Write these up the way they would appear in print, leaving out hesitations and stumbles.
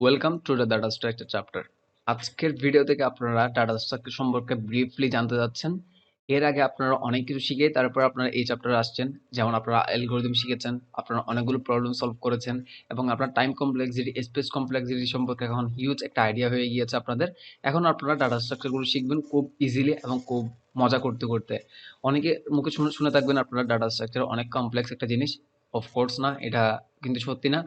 Welcome to the data structure chapter. আজকের video থেকে আপনারা ডাটা স্ট্রাকচার সম্পর্কে ব্রিফলি জানতে যাচ্ছেন। এর আগে আপনারা অনেক কিছু শিখে তারপর আপনারা এই চ্যাপ্টারে আসছেন। যেমন আপনারা অ্যালগরিদম শিখেছেন, আপনারা অনেকগুলো প্রবলেম সলভ করেছেন এবং আপনার টাইম কমপ্লেক্সিটি, স্পেস কমপ্লেক্সিটি সম্পর্কে এখন হিউজ একটা আইডিয়া হয়ে গিয়েছে আপনাদের। এখন আপনারা ডাটা স্ট্রাকচারগুলো শিখবেন খুব ইজিলি এবং খুব মজা করতে করতে। অনেকে মুখে শুনে শুনে থাকবেন আপনারা ডাটা স্ট্রাকচার অনেক কমপ্লেক্স একটা জিনিস। অফকোর্স না, এটা কিন্তু সত্যি না।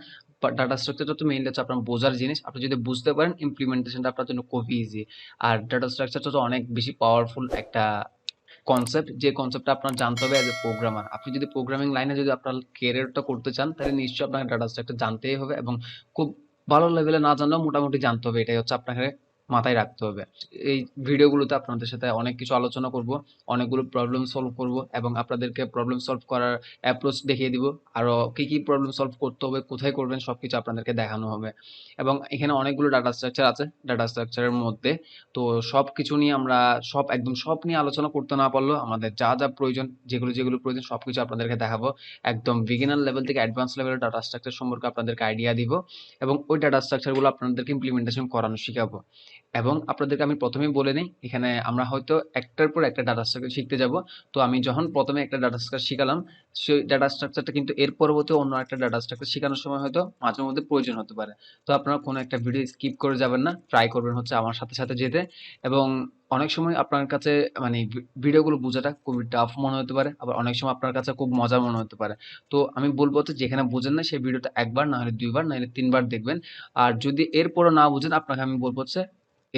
ডাটা স্ট্রাকচারটা তো মেইনলি হচ্ছে আপনার বোঝার জিনিস। আপনি যদি বুঝতে পারেন ইমপ্লিমেন্টেশনটা আপনার জন্য খুবই ইজি। আর ডাটা স্ট্রাকচারটা তো অনেক বেশি পাওয়ারফুল একটা কনসেপ্ট, যে কনসেপ্টটা আপনার জানতে হবে অ্যাজ এ প্রোগ্রামার। আপনি যদি প্রোগ্রামিং লাইনে যদি আপনার ক্যারিয়ারটা করতে চান তাহলে নিশ্চয়ই আপনাকে ডাটা স্ট্রাকচার জানতেই হবে এবং খুব ভালো লেভেলে না জানলেও মোটামুটি জানতে হবে। এটাই হচ্ছে আপনাকে মাথায় রাখতে হবে। এই ভিডিওগুলোতে আপনাদের সাথে অনেক কিছু আলোচনা করব, অনেকগুলো প্রবলেম সলভ করব এবং আপনাদেরকে প্রবলেম সলভ করার অ্যাপ্রোচ দেখিয়ে দিব। আরো কি কি প্রবলেম সলভ করতে হবে, কোথায় করবেন, সবকিছু আপনাদেরকে দেখানো হবে। এবং এখানে অনেকগুলো ডাটা স্ট্রাকচার আছে ডাটা স্ট্রাকচারের মধ্যে। তো সবকিছু নিয়ে আমরা একদম সব নিয়ে আলোচনা করতে না পারলেও আমাদের যা যা প্রয়োজন, যেগুলো যেগুলো প্রয়োজন সবকিছু আপনাদেরকে দেখাবো। একদম বিগিনার লেভেল থেকে অ্যাডভান্স লেভেলের ডাটা স্ট্রাকচার সম্পর্কে আপনাদেরকে আইডিয়া দিব এবং ওই ডাটা স্ট্রাকচারগুলো আপনাদেরকে ইমপ্লিমেন্টেশন করানো শিখাবো। এবং আপনাদেরকে আমি প্রথমেই বলে নিই, এখানে আমরা হয়তো একটার পর একটা ডাটা স্ট্রাকচার শিখতে যাব। তো আমি যখন প্রথমে একটা ডাটা স্ট্রাকচার শিখালাম, সেই ডাটা স্ট্রাকচারটা কিন্তু এর পরবর্তী অন্য একটা ডাটা স্ট্রাকচার শেখানোর সময় হয়তো মাঝে মধ্যে প্রয়োজন হতে পারে। তো আপনারা কোনো একটা ভিডিও স্কিপ করে যাবেন না, ট্রাই করবেন হচ্ছে আমার সাথে সাথে যেতে। এবং অনেক সময় আপনার কাছে মানে ভিডিওগুলো বোঝাটা খুবই টাফ মনে হতে পারে, আবার অনেক সময় আপনার কাছে খুব মজার মনে হতে পারে। তো আমি বলবো হচ্ছে যেখানে বোঝেন না সেই ভিডিওটা একবার না হলে দুইবার না হলে তিনবার দেখবেন। আর যদি এরপরও না বুঝেন, আপনাকে আমি বলবো হচ্ছে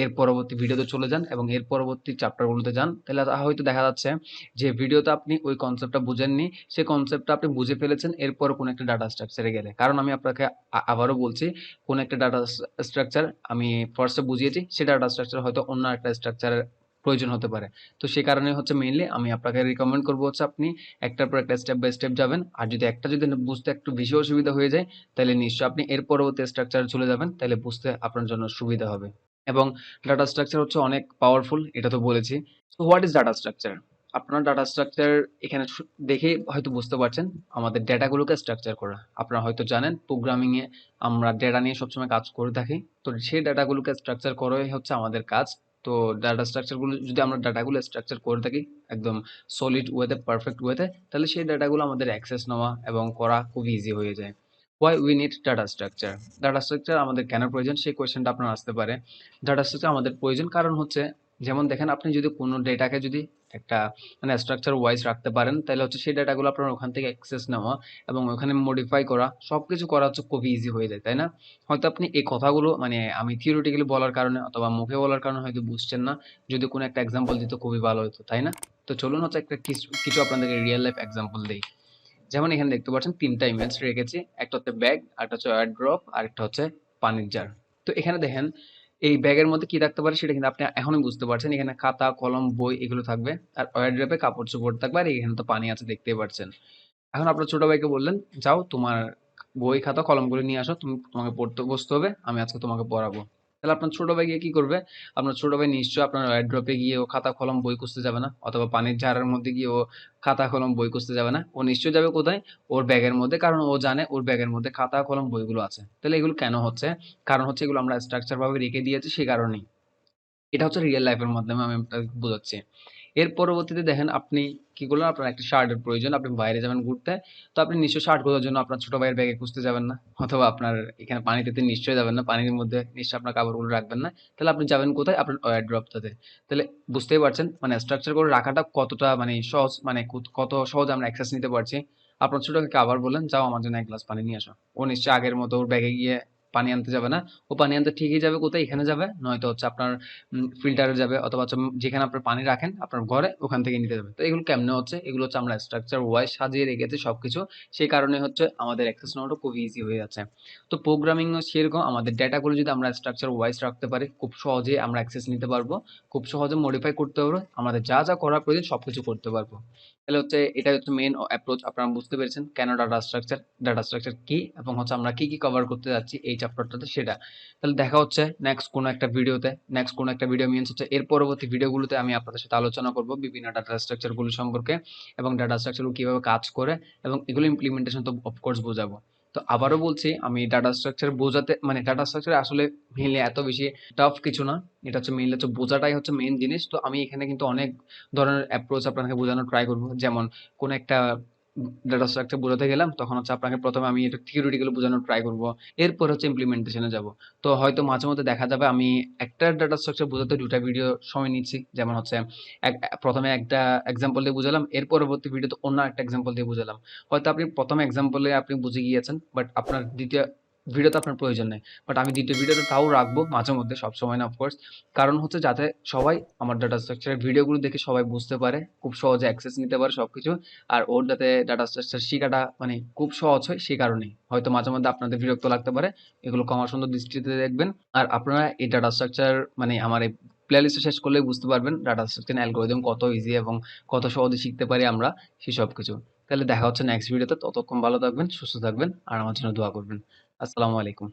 এর পরবর্তী ভিডিওতে চলে যান এবং এর পরবর্তী চ্যাপ্টারগুলোতে যান। তাহলে হয়তো দেখা যাচ্ছে যে ভিডিওতে আপনি ওই কনসেপ্টটা বুঝেননি, সেই কনসেপ্টটা আপনি বুঝে ফেলেছেন এরপর কোনো একটা ডাটা স্ট্রাকচারে গেলে। কারণ আমি আপনাকে আবারও বলছি, কোন একটা ডাটা স্ট্রাকচার আমি ফার্স্টে বুঝিয়েছি, সেই ডাটা স্ট্রাকচার হয়তো অন্য একটা স্ট্রাকচারের প্রয়োজন হতে পারে। তো সেই কারণে হচ্ছে মেইনলি আমি আপনাকে রিকমেন্ড করবো হচ্ছে আপনি একটার পর একটা স্টেপ বাই স্টেপ যাবেন। আর যদি একটা যদি বুঝতে একটু বেশি অসুবিধা হয়ে যায়, তাহলে নিশ্চয়ই আপনি এর পরবর্তী স্ট্রাকচারে চলে যাবেন, তাহলে বুঝতে আপনার জন্য সুবিধা হবে। এবং ডাটা স্ট্রাকচার হচ্ছে অনেক পাওয়ারফুল, এটা তো বলেছি। তো হোয়াট ইজ ডাটা স্ট্রাকচার? আপনার ডাটা স্ট্রাকচার এখানে দেখেই হয়তো বুঝতে পারছেন, আমাদের ডেটাগুলোকে স্ট্রাকচার করা। আপনারা হয়তো জানেন প্রোগ্রামিং এ আমরা ডেটা নিয়ে সবসময় কাজ করে থাকি। তো সেই ডেটাগুলোকে স্ট্রাকচার করাই হচ্ছে আমাদের কাজ। তো ডাটা স্ট্রাকচার গুলো যদি আমরা ডাটাগুলো স্ট্রাকচার করে থাকি একদম সলিড ওয়েতে, পারফেক্ট ওয়েতে, তাহলে সেই ডাটাগুলো আমাদের অ্যাক্সেস নেওয়া এবং করা খুব ইজি হয়ে যায়। Why we need data structure? Data structure আমাদের কেন প্রয়োজন, সেই কোয়েশ্চেনটা আপনার আসতে পারে। ডাটা স্ট্রাকচার আমাদের প্রয়োজন কারণ হচ্ছে, যেমন দেখেন আপনি যদি কোনো ডেটাকে যদি একটা মানে স্ট্রাকচার ওয়াইজ রাখতে পারেন, তাহলে হচ্ছে সেই ডেটাগুলো আপনার ওখান থেকে অ্যাক্সেস নেওয়া এবং ওখানে মডিফাই করা সবকিছু করা হচ্ছে খুবই ইজি হয়ে যায়, তাই না? হয়তো আপনি এই কথাগুলো মানে আমি থিওরিটিক্যালি বলার কারণে অথবা মুখে বলার কারণে হয়তো বুঝছেন না। যদি কোনো একটা এক্সাম্পল দিত খুবই ভালো হতো, তাই না? তো চলুন হচ্ছে একটা কিছু কিছু আপনাদেরকে রিয়েল লাইফ এক্সাম্পল দেই। যেমন এখানে দেখতে পাচ্ছেন তিনটা ইমেজ রেখেছি, একটা হচ্ছে ব্যাগ, একটা হচ্ছে ওয়ারড্রপ, আর একটা হচ্ছে পানির জার। তো এখানে দেখেন এই ব্যাগের মধ্যে কি থাকতে পারে সেটা কিন্তু আপনি এখনই বুঝতে পারছেন। এখানে খাতা কলম বই এগুলো থাকবে, আর ওয়ারড্রপে কাপড় চোপড় থাকবে, আর এখানে তো পানি আছে দেখতেই পাচ্ছেন। এখন আপনার ছোট ভাইকে বললেন, যাও তোমার বই খাতা কলমগুলো নিয়ে আসো, তোমাকে পড়তে বসতে হবে, আমি আজকে তোমাকে পড়াবো। তাহলে আপনার ছোট ভাই গিয়ে কি করবে? আপনার ছোট ভাই নিশ্চয়ই আপনার ওয়ারড্রপে গিয়ে ও খাতা কলম বই খুঁজতে যাবে না, অথবা পানির জারের মধ্যে গিয়ে ও খাতা কলম বই খুঁজতে যাবে না। ও নিশ্চয়ই যাবে কোথায়? ওর ব্যাগের মধ্যে, কারণ ও জানে ওর ব্যাগের মধ্যে খাতা কলম বইগুলো আছে। তাহলে এগুলো কেন হচ্ছে? কারণ হচ্ছে এগুলো আমরা স্ট্রাকচার ভাবে রেখে দিয়েছি, সেই কারণেই। এটা হচ্ছে রিয়েল লাইফের মাধ্যমে আমি আপনাকে বোঝাচ্ছি। এর পরবর্তীতে দেখেন আপনি কি করলেন, আপনার একটা শার্টের প্রয়োজন, আপনি বাইরে যাবেন ঘুরতে। তো আপনি নিশ্চয়ই শার্ট খোঁজার জন্য আপনার ছোট ভাইয়ের ব্যাগে খুঁজতে যাবেন না, অথবা আপনার এখানে পানিতে তো নিশ্চয়ই যাবেন না, পানির মধ্যে নিশ্চয়ই আপনার কাপড়গুলো রাখবেন না। তাহলে আপনি যাবেন কোথায়? আপনার ওয়ারড্রপটাতে। তাহলে বুঝতেই পারছেন মানে স্ট্রাকচার করে রাখাটা কতটা মানে সহজ, মানে কত সহজ আমরা অ্যাক্সেস নিতে পারছি। আপনার ছোট ভাইকে আবার বললেন, যাও আমার জন্য এক গ্লাস পানি নিয়ে আসো। ও নিশ্চয়ই আগের মতো ওর ব্যাগে গিয়ে পানি আনতে যাবে না। ও পানি আনতে ঠিকই যাবে কোথায়? এখানে যাবে, নয়তো হচ্ছে আপনার ফিল্টারে যাবে, অথবা হচ্ছে যেখানে আপনার পানি রাখেন আপনার ঘরে ওখান থেকে নিতে যাবে। তো এগুলো কেমনে হচ্ছে? এগুলো হচ্ছে আমরা স্ট্রাকচার ওয়াইজ সাজিয়ে রেখেছি সবকিছু, সেই কারণে হচ্ছে আমাদের অ্যাক্সেস নেওয়াটা খুব ইজি হয়ে যাচ্ছে। তো প্রোগ্রামিংও সেরকম, আমাদের ডেটাগুলো যদি আমরা স্ট্রাকচার ওয়াইজ রাখতে পারি, খুব সহজে আমরা অ্যাক্সেস নিতে পারবো, খুব সহজে মডিফাই করতে পারবো, আমাদের যা যা করার প্রয়োজন সবকিছু করতে পারবো। তাহলে হচ্ছে এটা হচ্ছে মেইন অ্যাপ্রোচ। আপনারা বুঝতে পেরেছেন কেন ডাটা স্ট্রাকচার কি, এবং হচ্ছে আমরা কি কি কভার করতে যাচ্ছি এই চ্যাপ্টারটাতে সেটা। তাহলে দেখা হচ্ছে নেক্সট কোনো একটা ভিডিওতে। নেক্সট কোনো একটা ভিডিও মিনস হচ্ছে এর পরবর্তী ভিডিওগুলোতে আমি আপনাদের সাথে আলোচনা করব বিভিন্ন ডাটা স্ট্রাকচার গুলো সম্পর্কে, এবং ডাটা স্ট্রাকচার গুলো কিভাবে কাজ করে এবং এগুলো ইমপ্লিমেন্টেশন তো অফকোর্স বোঝাবো। তো আবারও বলছি, আমি ডাটা স্ট্রাকচার বোঝাতে মানে ডাটা স্ট্রাকচার আসলে মেইনলি এত বেশি টাফ কিছু না। এটা হচ্ছে মেইনলি হচ্ছে বোঝাটাই হচ্ছে মেইন জিনিস। তো আমি এখানে কিন্তু অনেক ধরনের অ্যাপ্রোচ আপনাকে বোঝানোর ট্রাই করব। যেমন কোন একটা ডাটা স্ট্রাকচার বোঝাতে গেলাম, তখন হচ্ছে আপনাকে প্রথমে আমি এটা থিওরিটিক্যালি বোঝানোর ট্রাই করব। এরপর হচ্ছে ইমপ্লিমেন্টেশনে যাব। তো হয়তো মাঝে মধ্যে দেখা যাবে আমি একটা ডাটা স্ট্রাকচার বোঝাতে ২ টা ভিডিও সময় নিচ্ছি। যেমন হচ্ছে এক প্রথমে একটা এক্সাম্পল দিয়ে বুঝালাম, এর পরবর্তী ভিডিওতে অন্য একটা এক্সাম্পল দিয়ে বুঝালাম। হয়তো আপনি প্রথম এক্সাম্পলে আপনি বুঝে গিয়েছেন, বাট আপনার দ্বিতীয় ভিডিওতে আপনার প্রয়োজন নেই। বাট আমি দ্বিতীয় ভিডিওতে তাও রাখবো মাঝে মধ্যে, সবসময় না অফকোর্স। কারণ হচ্ছে যাতে সবাই আমার ডাটা স্ট্রাকচারের ভিডিওগুলো দেখে সবাই বুঝতে পারে, খুব সহজে অ্যাক্সেস নিতে পারে সবকিছু। আর ওর যাতে ডাটা স্ট্রাকচার শেখাটা মানে খুব সহজ হয়, সেই কারণেই হয়তো মাঝে মধ্যে আপনাদের বিরক্ত লাগতে পারে। এগুলো ক্ষমা সুন্দর দৃষ্টিতে দেখবেন। আর আপনারা এই ডাটা স্ট্রাকচার মানে আমার এই প্লেলিস্ট শেষ করলেই বুঝতে পারবেন ডাটা স্ট্রাকচার অ্যালগরিদম কত ইজি এবং কত সহজে শিখতে পারি আমরা সেসব কিছু। তাহলে দেখা হচ্ছে নেক্সট ভিডিওতে। ততক্ষণ ভালো থাকবেন, সুস্থ থাকবেন আর আমার জন্য দোয়া করবেন। আসসালামু আলাইকুম।